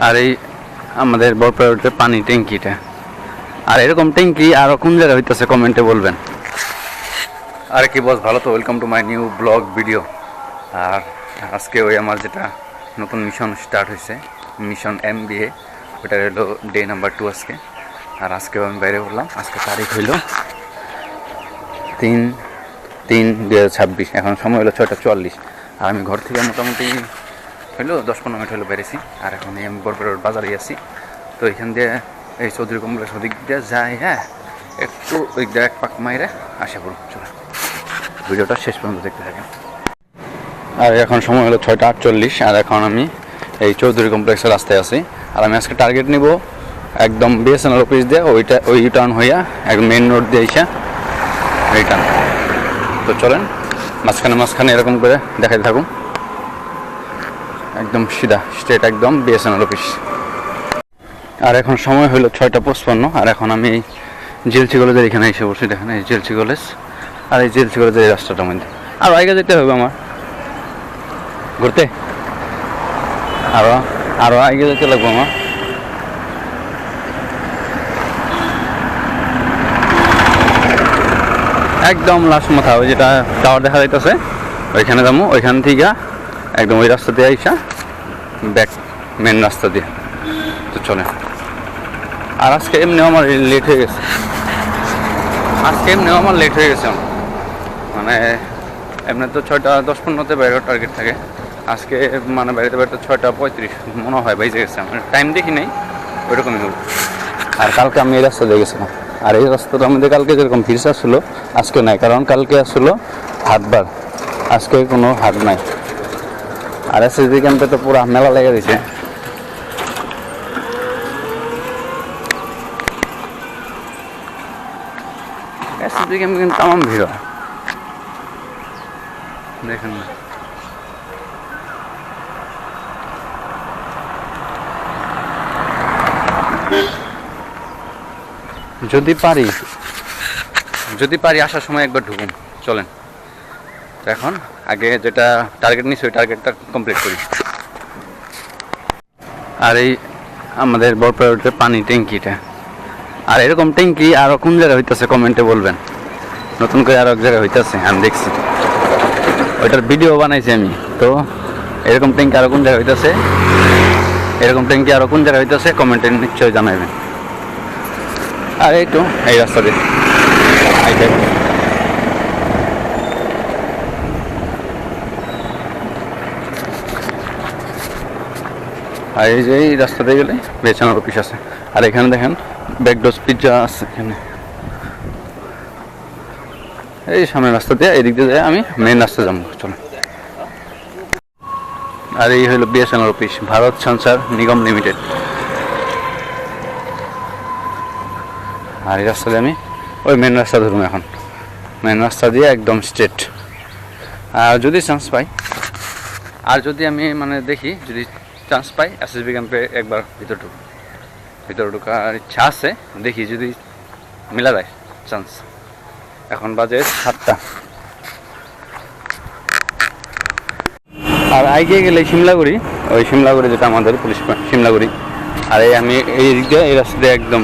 আর এই আমাদের বরপাড়াতে পানি ট্যাঙ্কিটা, আর এরকম ট্যাঙ্কি আরও কোন জায়গায় হইতেছে কমেন্টে বলবেন। আর কি বস, ভালো তো? Welcome to my new blog video. আর আজকে ওই আমার যেটা নতুন মিশন স্টার্ট হয়েছে, মিশন MBA, ওটা হলো ডে নাম্বার 2 আজকে। আর আজকেও আমি বাইরে বললাম, আজকে তারিখ হইল 3/3/2026, এখন সময় হলো 6:44। আর আমি ঘর থেকে মোটামুটি হইলো 10-15 মিনিট হলো বেরিয়েছি। আর এখন এই আমি বরপাড়ার বাজারে আছি। তো এখান দিয়ে এই চৌধুরী কমপ্লেক্স ওদিক দিয়ে যাই, হ্যাঁ একটু ওই দিয়ে এক পাক মাইরে আসা পড়ুন। চলো ভিডিওটা শেষ পর্যন্ত দেখতে থাকেন। আর এখন সময় হলো 6:48, আর এখন আমি এই চৌধুরী কমপ্লেক্সের রাস্তায় আছি। আর আমি আজকে টার্গেট নিব একদম BSNL অফিস দিয়ে ওই টার্ন হইয়া একদম মেইন রোড দিয়ে এসে রিটার্ন। তো চলেন মাঝখানে এরকম করে দেখাতে থাকুন, একদম সিধা স্ট্রেট একদম BSNL অফিস। আর এখন সময় হলো 6:55, আর এখন আমি এই জেলসি কলেজের এখানে এসে বসছি। দেখেন এই জেলসি কলেজ, আর এই জেলসি কলেজের এই রাস্তাটার মধ্যে আরও আগে যেতে হবে আমার ঘুরতে, আরও আগে যেতে লাগবো আমার। একদম লাস্ট মাথা ওই যেটা টাওয়ার দেখা যাইতেছে ওইখানে যাবো, ওইখান থেকে একদম ওই রাস্তা দিয়ে আইসা ব্যাক মেন রাস্তা দিয়ে। তো চলে। আর আজকে এমনিও আমার লেট হয়ে গেছে, মানে এমনি তো 6:10-15 বেরোর টার্গেট থাকে, আজকে মানে বেরোতে 6:35 মনে হয় বেজে গেছে। আমার টাইম দেখি নেই, ওইরকমই হোক। আর কালকে আমি এই রাস্তা দিয়ে গেছিলাম, আর এই রাস্তাটা আমাদের কালকে যেরকম ভিড় আসছিলো আজকে নাই, কারণ কালকে আসছিলো হাটবার, আজকে কোনো হাট নাই। আর SSB ক্যাম্পে তো পুরো মেলা লেগে দিছে। SSB ক্যাম্পে কিন্তু তামাম ভিড় হয়, দেখেন না। যদি পারি আসার সময় একবার ঢুকুন। চলেন এখন আগে যেটা টার্গেট নিচ্ছি ওই টার্গেটটা কমপ্লিট করি। আর এই আমাদের বরপাড়াতে পানি ট্যাঙ্কিটা, আর এরকম ট্যাঙ্কি আরও কোন জায়গায় হইতেছে কমেন্টে বলবেন। নতুন করে আরও এক জায়গায় হইতেছে, আমি দেখছি, ওইটার ভিডিও বানাইছি আমি। তো এরকম ট্যাঙ্কি আরও কোন জায়গায় হইতেছে, কমেন্টে নিশ্চয়ই জানাবেন। আর এই তো এই রাস্তা দিয়ে আর এই যে এই রাস্তাতে গেলে BSNL অফিস আছে। আর এখানে দেখেন ব্যাকডোজ পিৎজা আছে এখানে, এই সামনের রাস্তা দিয়ে এদিক দিয়ে যায় আমি মেন রাস্তা যাবো। চলো। আর এই হলো BSNL অফিস, ভারত সঞ্চার নিগম লিমিটেড। আর এই রাস্তা দিয়ে আমি ওই মেন রাস্তা ধরুন, এখন মেন রাস্তা দিয়ে একদম স্ট্রেট। আর যদি চান্স পাই, আর যদি আমি মানে দেখি যদি চান্স পাই SSB ক্যাম্পে একবার ভিতরে ঢোকার ইচ্ছা আছে, দেখি যদি মিলা যায় চান্স। এখন বাজে 7টা। আর আগে গেলে শিমলাগুড়ি, ওই শিমলাগুড়ি যেটা আমাদের পুলিশ পয়েন্ট শিমলাগুড়ি। আর এই আমি এই দিক দিয়ে এই রাস্তা দিয়ে একদম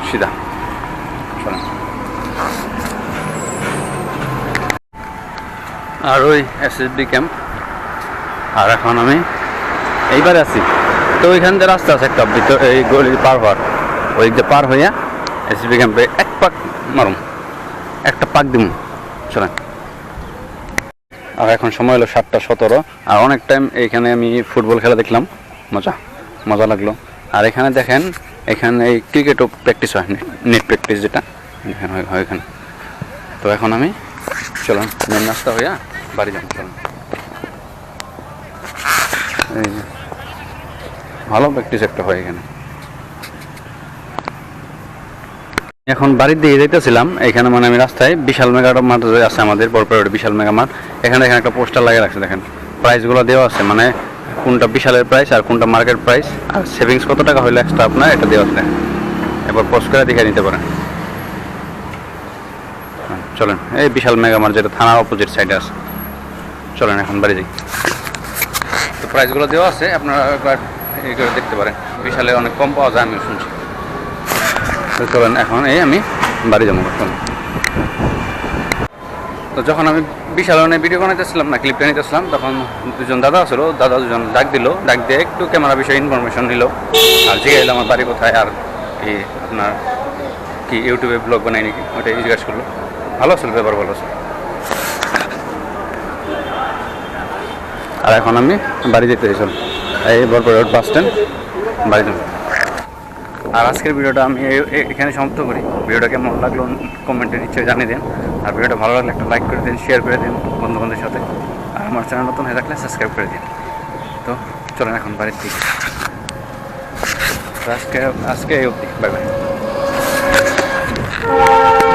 সিধা। চলেন। আর ওই SSB ক্যাম্প, আর এখন আমি এইবারে আছি। তো ওইখান দিয়ে রাস্তা আছে একটা ভিতর, এই গলি পার হওয়ার, ওই যে পার হইয়া SSB ক্যাম্পে এক পাক মারুম, একটা পাক দিম। চলেন। আর এখন সময় হলো 7:17, আর অনেক টাইম এইখানে আমি ফুটবল খেলা দেখলাম, মজা লাগলো। আর এখানে দেখেন, এখানে এই ক্রিকেটও প্র্যাকটিস হয়, নেট প্র্যাকটিস যেটা এখানে হয় এখানে। তো এখন আমি চলুন মেন রাস্তা হইয়া বাড়ি যাবো। চলুন, এই যে ভালো প্র্যাকটিস একটা হয় এখানে। এখন বাড়ির দিকে যেতেছিলাম, এখানে মানে আমি রাস্তায় বিশাল মেগা মাঠ আছে আমাদের বরপাড়ার বিশাল মেগা মাঠ। এখানে একটা পোস্টার লাগিয়ে রাখছে, দেখেন প্রাইসগুলো দেওয়া আছে, মানে কোনটা বিশালের প্রাইস আর কোনটা মার্কেট প্রাইস, আর সেভিংস কত টাকা হইলে এক্সট্রা আপনার এটা দেওয়া আছে। এবার পোস্ট করে দেখে নিতে পারেন। চলেন, এই বিশাল মেগা মার্ট যেটা থানার অপোজিট সাইডে আছে। চলেন এখন বাড়ি যাই। তো প্রাইসগুলো দেওয়া আছে, আপনারা একবার এই করে দেখতে পারেন। বিশালে অনেক কম পাওয়া যায়, আমিও শুনছি। তো চলেন এখন আমি বাড়ি যাবো। তো যখন আমি বিশালনে ভিডিও বানাইতেছিলাম না, ক্লিপটা নিতেছিলাম, তখন দুজন দাদা আসলো, দাদা দুজন ডাক দিয়ে একটু ক্যামেরা বিষয়ে ইনফরমেশন নিল, আর জিজ্ঞাসা আমার বাড়ি কোথায়, আর কি আপনার কি ইউটিউবে ব্লগ বানাই নাকি, ওটাই জিজ্ঞাসা করলো। ভালো আসলো, ব্যাপার ভালো আসলো। আর এখন আমি বাড়ি যেতে চল, এই বরপর রোড বাস স্ট্যান্ড, বাড়ি যাব। আর আজকের ভিডিওটা আমি এখানে সমাপ্ত করি। ভিডিওটা কেমন লাগলো কমেন্টে নিশ্চয়ই জানিয়ে দিন। আর ভিডিওটা ভালো লাগলে একটা লাইক করে দিন, শেয়ার করে দিন বন্ধুবান্ধবের সাথে। আর আমার চ্যানেল নতুন হয়ে থাকলে সাবস্ক্রাইব করে দিন। তো চলেন এখন বাড়ির দিকে। আজকে এই অবধি, বাই বাই।